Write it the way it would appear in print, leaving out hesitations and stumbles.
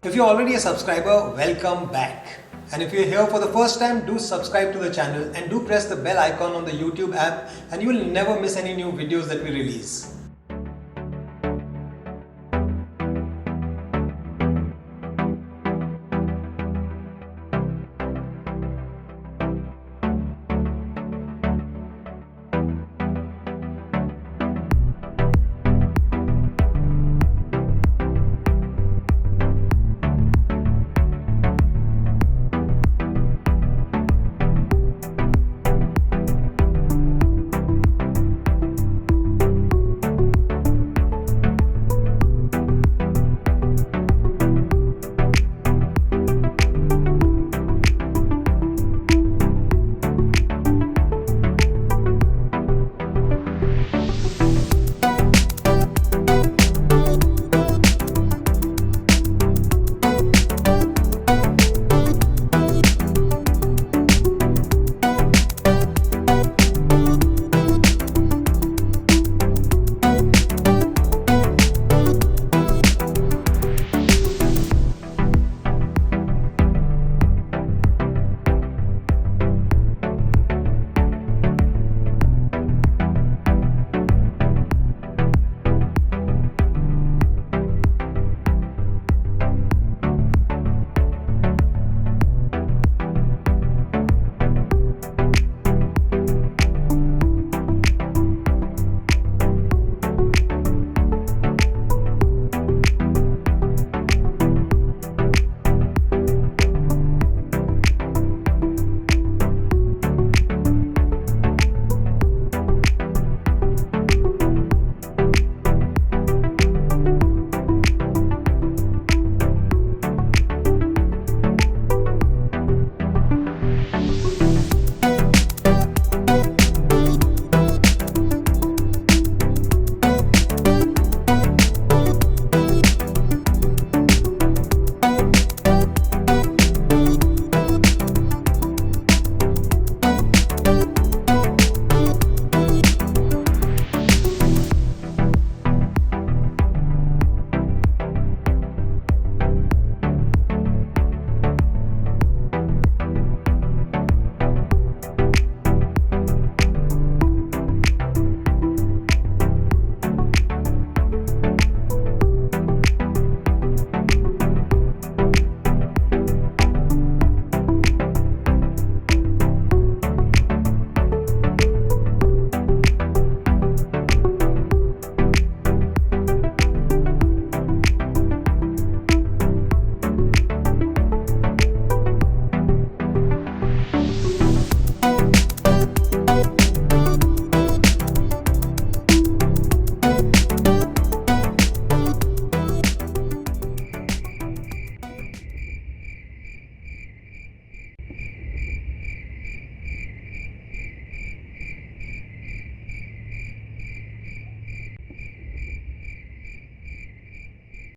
If you're already a subscriber, welcome back. And if you're here for the first time, do subscribe to the channel and do press the bell icon on the YouTube app and you will never miss any new videos that we release.